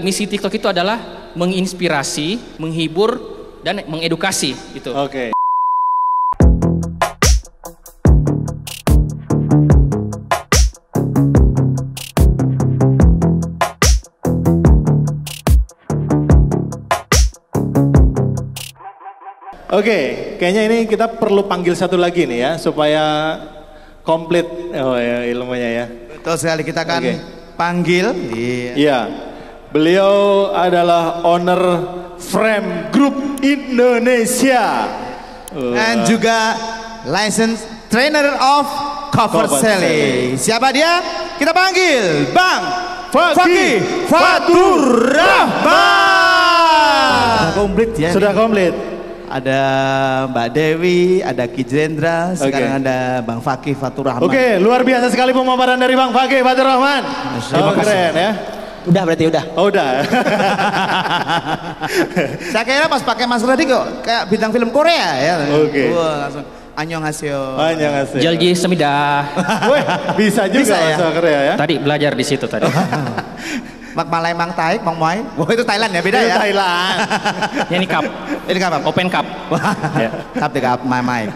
misi TikTok itu adalah menginspirasi, menghibur, dan mengedukasi gitu. Oke. Oke, kayaknya ini kita perlu panggil satu lagi nih ya supaya komplit ilmunya ya. Betul sekali, kita akan panggil. Iya. Beliau adalah owner Frame Group Indonesia. Dan juga license trainer of cover selling. Siapa dia? Kita panggil Bang Fakih Fatur Rahman. Sudah komplit ya. Sudah komplit. Ada Mbak Dewi, ada Ki Jendra, sekarang ada Bang Fakih Fatur Rahman. Oke, luar biasa sekali pemaparan dari Bang Fakih Fatur Rahman. Terima kasih. Keren ya. Udah berarti udah. Oh udah. Saya kira pas pakai masker tadi kok kayak bintang film Korea ya. Oke. Wah, langsung annyeonghaseyo. Annyeonghaseyo. Jalji semida. Weh, bisa juga Bisa ya? bahasa Korea ya. Tadi belajar di situ tadi. Mak Malay Mang Taik, Mang Moai. Wah itu Thailand ya, beda Itu ya. Thailand. Ini cup, Ini apa? open cup. Ya. Cup di cup, Mai.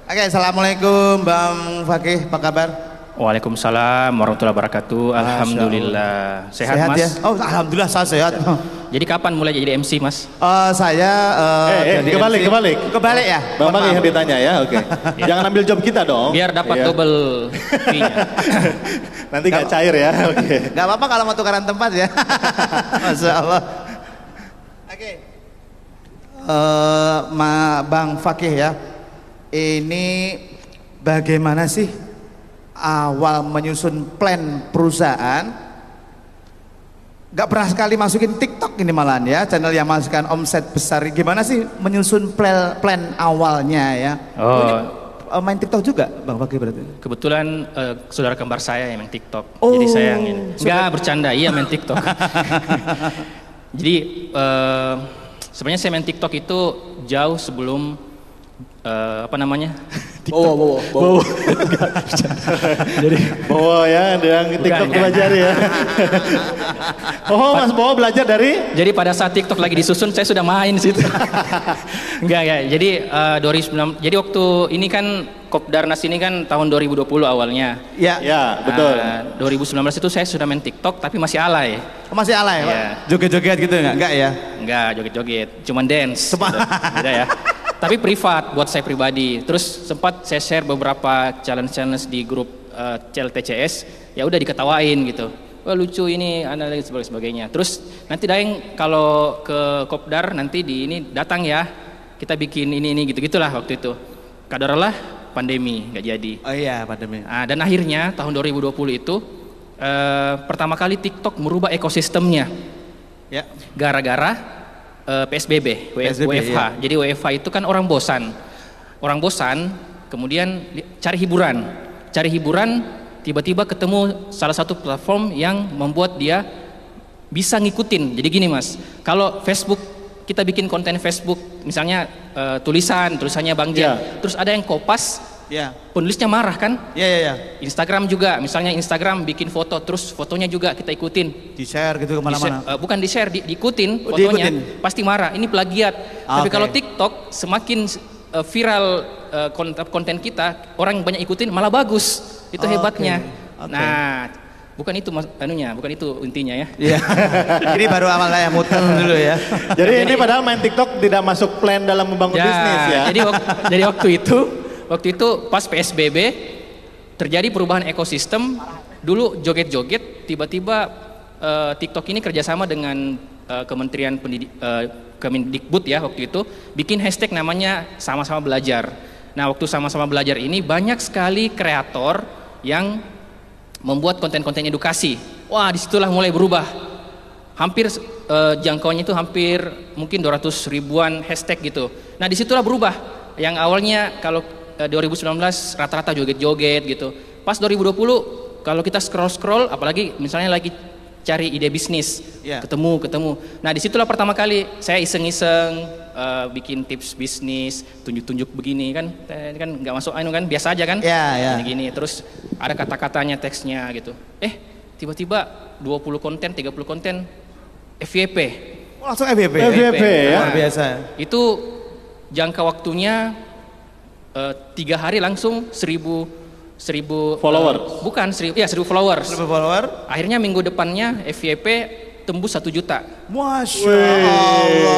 Oke, assalamualaikum Bang Fakih, apa kabar? Waalaikumsalam warahmatullahi wabarakatuh. Alhamdulillah. Sehat Mas? Ya? Oh, alhamdulillah saya sehat. Jadi kapan mulai jadi MC Mas? Saya jadi kebalik, MC. kebalik. Kebalik ya? Bang Mohon Fakih maaf. yang ditanya ya, oke. Jangan ambil job kita dong. Biar dapat Iya. double fee-nya. Nanti nggak cair ya, oke. Gak apa-apa kalau mau tukaran tempat ya. Masya Allah. Oke. Bang Fakih ya, ini bagaimana sih awal menyusun plan perusahaan? Gak pernah sekali masukin TikTok ini malahan ya, channel yang masukkan omset besar. Gimana sih menyusun plan awalnya ya? Oh, Main TikTok juga Bang Fakih berarti? kebetulan saudara kembar saya yang main TikTok. Oh, Jadi saya yang ini. Enggak bercanda, iya main TikTok. Jadi sebenarnya saya main TikTok itu jauh sebelum apa namanya? Bowo. Jadi Bowo ya, yang TikTok Bukan, belajar ya. Oh, Mas Bowo belajar dari? Jadi pada saat TikTok lagi disusun saya sudah main di situ. Enggak. Jadi 2009, jadi waktu ini kan Kopdarnas ini kan tahun 2020 awalnya. Ya. Ya, betul. 2019 itu saya sudah main TikTok tapi masih alay. Oh, masih alay, Pak? Iya. Joget-joget gitu enggak? Enggak ya? Enggak joget-joget, cuman dance. Gitu. Beda ya. Tapi privat buat saya pribadi. Terus sempat saya share beberapa challenge di grup CLTCS. Ya udah diketawain gitu. Wah lucu ini, analisis sebagainya. Terus nanti Daeng kalau ke Kopdar nanti di ini datang ya. Kita bikin ini gitu-gitulah waktu itu. Kadarullah pandemi nggak jadi. Oh iya, pandemi. Nah, dan akhirnya tahun 2020 itu pertama kali TikTok merubah ekosistemnya. Ya. Gara-gara PSBB, WFH. ya. Jadi WFH itu kan orang bosan, kemudian cari hiburan, tiba-tiba ketemu salah satu platform yang membuat dia bisa ngikutin. Jadi gini Mas, kalau Facebook kita bikin konten Facebook, misalnya tulisannya Bang Jen, terus ada yang kopas. Ya. Penulisnya marah kan? Ya. Instagram juga, misalnya Instagram bikin foto, terus fotonya juga kita ikutin. Di-share gitu kemana-mana. Bukan di-share, diikutin Oh, fotonya. diikutin. Pasti marah, ini plagiat. Tapi Oke. kalau TikTok semakin viral konten kita, orang banyak ikutin malah bagus. Itu Oke. hebatnya. Oke. Nah, bukan itu bukan itu intinya ya. Iya. Ini baru awalnya muter dulu ya. Jadi ini padahal main TikTok tidak masuk plan dalam membangun bisnis ya. Jadi waktu itu pas PSBB terjadi perubahan ekosistem. Dulu joget-joget, tiba-tiba TikTok ini kerjasama dengan Kementerian Kemendikbud ya waktu itu bikin hashtag namanya sama-sama belajar. Nah waktu sama-sama belajar ini banyak sekali kreator yang membuat konten-konten edukasi. Wah disitulah mulai berubah. Hampir jangkauannya itu hampir mungkin 200 ribuan hashtag gitu. Nah disitulah berubah. Yang awalnya kalau 2019 rata-rata joget-joget gitu. Pas 2020 kalau kita scroll-scroll, apalagi misalnya lagi cari ide bisnis, ketemu. Nah disitulah pertama kali saya iseng-iseng bikin tips bisnis, tunjuk-tunjuk begini kan nggak masuk kan biasa aja kan? Iya. Gini, terus ada kata-katanya teksnya gitu. Tiba-tiba 20 konten, 30 konten FYP. Langsung FYP. FYP ya. Luar biasa. Itu jangka waktunya 3 hari langsung 1000 Followers. Bukan 1000 followers. 1000 follower. Akhirnya minggu depannya FYP tembus 1 juta. Masya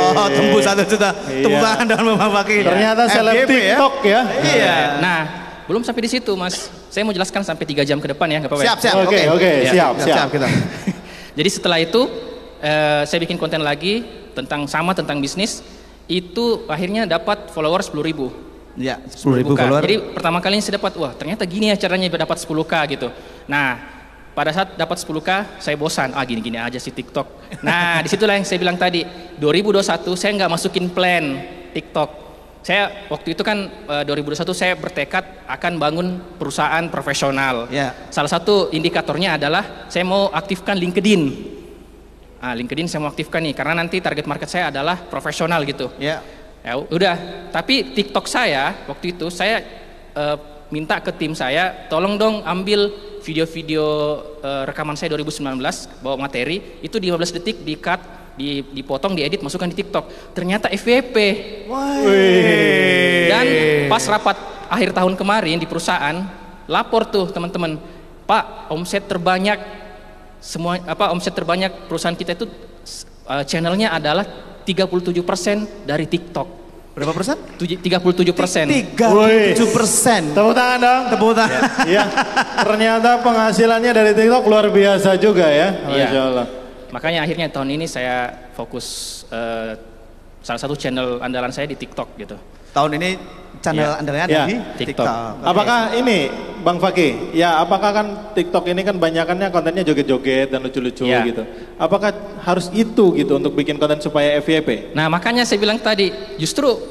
Allah, tembus 1 juta. Iya. Tepuk tangan dengan Bang Fakih. Ternyata seleb FYP TikTok ya. Iya. Nah, belum sampai di situ, Mas. Saya mau jelaskan sampai 3 jam ke depan ya, nggak apa-apa. Siap, siap. Oke, Ya. siap. kita. Jadi setelah itu saya bikin konten lagi tentang bisnis. Itu akhirnya dapat follower 10.000. Ya, 10.000 follower. Jadi pertama kali saya dapat, wah ternyata gini ya caranya biar dapat 10k gitu. Nah, pada saat dapat 10k saya bosan, gini-gini aja sih TikTok. Nah, disitulah yang saya bilang tadi, 2021 saya nggak masukin plan TikTok. Saya waktu itu kan 2021 saya bertekad akan bangun perusahaan profesional. Ya. Salah satu indikatornya adalah saya mau aktifkan LinkedIn. LinkedIn saya mau aktifkan nih karena nanti target market saya adalah profesional gitu. Ya. Ya udah, tapi TikTok saya waktu itu saya minta ke tim saya, tolong dong ambil video-video rekaman saya 2019 bawa materi itu di 15 detik di cut, dipotong, diedit, masukkan di TikTok. Ternyata FYP. Dan pas rapat akhir tahun kemarin di perusahaan, lapor tuh teman-teman, Pak, omset terbanyak perusahaan kita itu channelnya adalah 37% dari TikTok. Berapa persen? 37%. 37%. Tepuk tangan dong. Tepuk tangan. Iya. Ternyata penghasilannya dari TikTok luar biasa juga ya. Iya. Masya Allah. Makanya akhirnya tahun ini saya fokus salah satu channel andalan saya di TikTok gitu. Tahun ini channel Ya. andalannya Ya. di TikTok. TikTok. Apakah ini Bang Fakih? Ya, apakah kan TikTok ini kan banyakannya kontennya joget-joget dan lucu-lucu Ya. gitu. Apakah harus itu gitu untuk bikin konten supaya FYP? Nah makanya saya bilang tadi, justru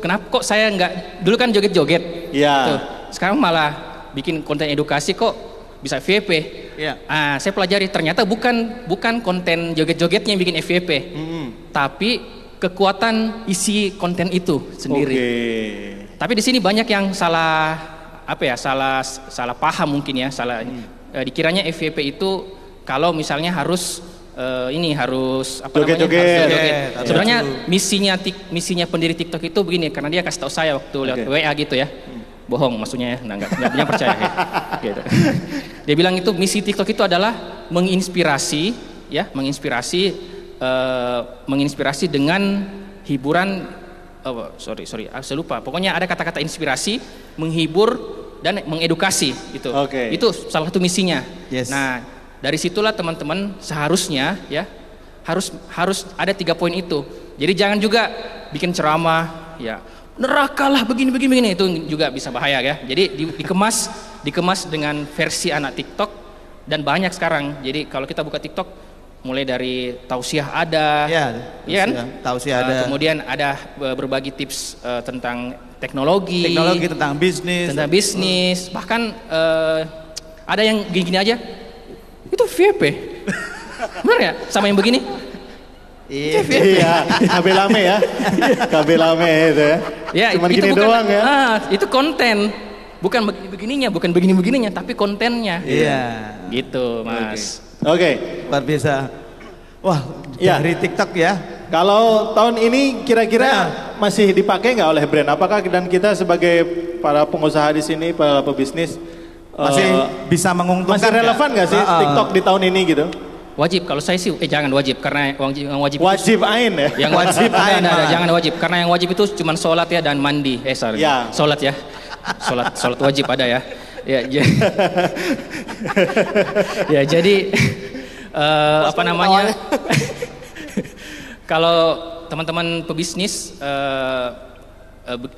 kenapa kok saya nggak, dulu kan joget-joget. Iya. Tuh, sekarang malah bikin konten edukasi kok bisa FYP. Iya. Saya pelajari ternyata bukan konten joget-jogetnya yang bikin FYP, tapi kekuatan isi konten itu sendiri. Oke. Tapi di sini banyak yang salah paham mungkin ya, dikiranya FYP itu kalau misalnya harus Joget-joget. joget. Iya. Sebenarnya misinya pendiri TikTok itu begini, karena dia kasih tahu saya waktu lewat Oke. WA gitu ya. Bohong maksudnya ya, nggak percaya ya. Gitu. Dia bilang itu misi TikTok itu adalah menginspirasi dengan hiburan. Saya lupa. Pokoknya ada kata-kata inspirasi, menghibur dan mengedukasi gitu. Oke. Itu salah satu misinya. Yes. Nah, dari situlah teman-teman seharusnya ya harus ada 3 poin itu. Jadi jangan juga bikin ceramah ya neraka lah begini itu juga bisa bahaya ya. Jadi dikemas dengan versi anak TikTok dan banyak sekarang. Jadi kalau kita buka TikTok mulai dari tausiah ada, Iya kan? kan? Tausiah ada. Kemudian ada berbagi tips tentang teknologi, Tentang bisnis. bahkan ada yang gini-gini aja. Itu FYP. Benar ya? Sama yang begini? Iya. Iya, KB Lame ya. KB Lame itu ya. Ya, Cuman itu gini bukan, doang ya. itu konten. Bukan begini-begininya, tapi kontennya. Iya. Gitu, Mas. Oke. Luar biasa. Wah, Iya. dari TikTok ya. Kalau tahun ini kira-kira masih dipakai nggak oleh brand? Apakah dan kita sebagai para pengusaha di sini, para pebisnis Masih bisa menguntungkan. masih relevan nggak sih TikTok di tahun ini gitu? Wajib, kalau saya sih jangan wajib karena yang wajib Wajib ain ya. yang wajib Ain, ada, malah. jangan wajib karena yang wajib itu cuma sholat ya dan mandi. Ya. Sholat ya. Sholat wajib ada ya. Ya jadi apa namanya? Kalau teman-teman pebisnis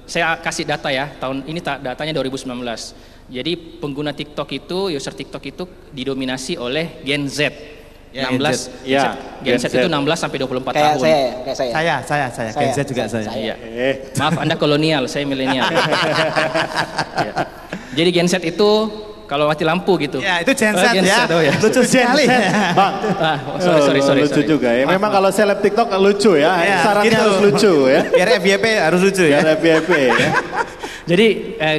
saya kasih data ya, tahun ini datanya 2019. Jadi pengguna TikTok itu, user TikTok itu didominasi oleh Gen Z. Ya, 16, Ya, Gen Z itu 16 sampai 24 Kayak tahun. saya. Saya. Gen Z juga saya. Iya. Maaf, Anda kolonial, saya milenial. Ya. Jadi Gen Z itu kalau mati lampu gitu. Ya, itu Gen Z Gen ya. Z, oh ya. Lucu sekali. Bang. Sorry. Lucu juga ya. Memang kalau seleb TikTok lucu ya. Ya, Syaratnya gitu. harus lucu ya. Biar FYP harus lucu ya. Biar FYP ya. Jadi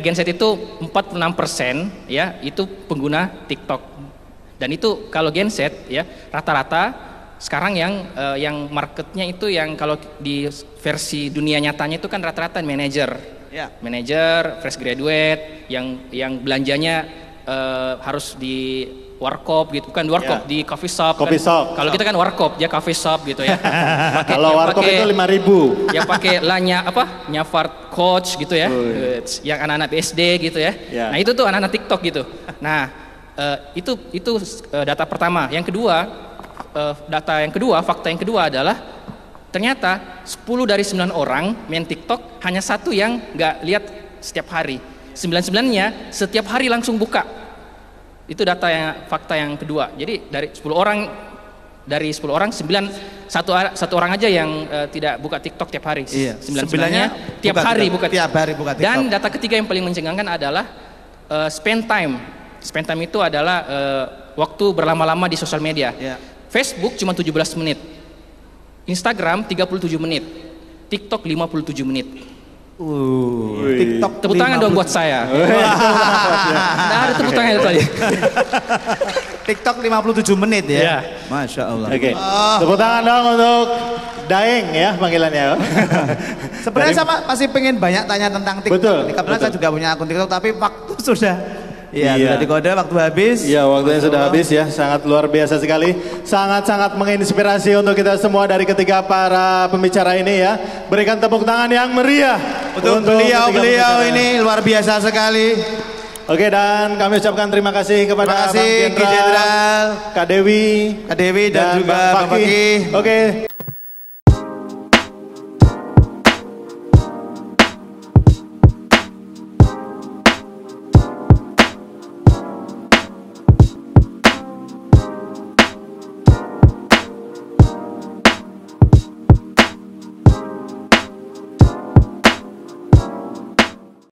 Gen Z itu 46% ya itu pengguna TikTok Dan itu kalau genset ya rata-rata sekarang yang marketnya itu yang kalau di versi dunia nyatanya itu kan rata-rata manajer, manajer, fresh graduate, yang belanjanya harus di warkop gitu, bukan di warkop, di coffee shop. Coffee shop. Kalau kita kan warkop, dia coffee shop gitu ya. Kalau warkop itu 5.000. Yang pakai Nyafart Coach gitu ya, yang anak-anak SD gitu ya. Nah itu tuh anak-anak TikTok gitu. Nah itu data pertama. Yang kedua, fakta yang kedua adalah ternyata 10 dari 9 orang main TikTok hanya satu yang nggak lihat setiap hari. 9-9-nya setiap hari langsung buka. Itu fakta yang kedua. Jadi dari 10 orang 9 satu orang aja yang tidak buka TikTok tiap hari. 9-9-nya tiap hari buka TikTok. Dan data ketiga yang paling mencengangkan adalah spend time. Spend time itu adalah waktu berlama-lama di sosial media. Facebook cuma 17 menit. Instagram 37 menit. TikTok 57 menit. TikTok tepuk tangan dong buat saya. Nah, ada tepuk tangan itu tadi. TikTok 57 menit ya. Masya Allah. Oke. Tepuk tangan dong untuk Daeng ya panggilannya. Sebenarnya sama masih pengen banyak tanya tentang TikTok. Betul. Kebetulan saya juga punya akun TikTok tapi waktu sudah. Sudah dikode, waktu habis. Iya, waktunya sudah habis ya. Sangat luar biasa sekali. Sangat-sangat menginspirasi untuk kita semua dari ketiga para pembicara ini ya. Berikan tepuk tangan yang meriah untuk beliau ini luar biasa sekali. Oke, dan kami ucapkan terima kasih kepada Bang Jenderal, Kak Dewi dan juga Bang Fakih. Oke.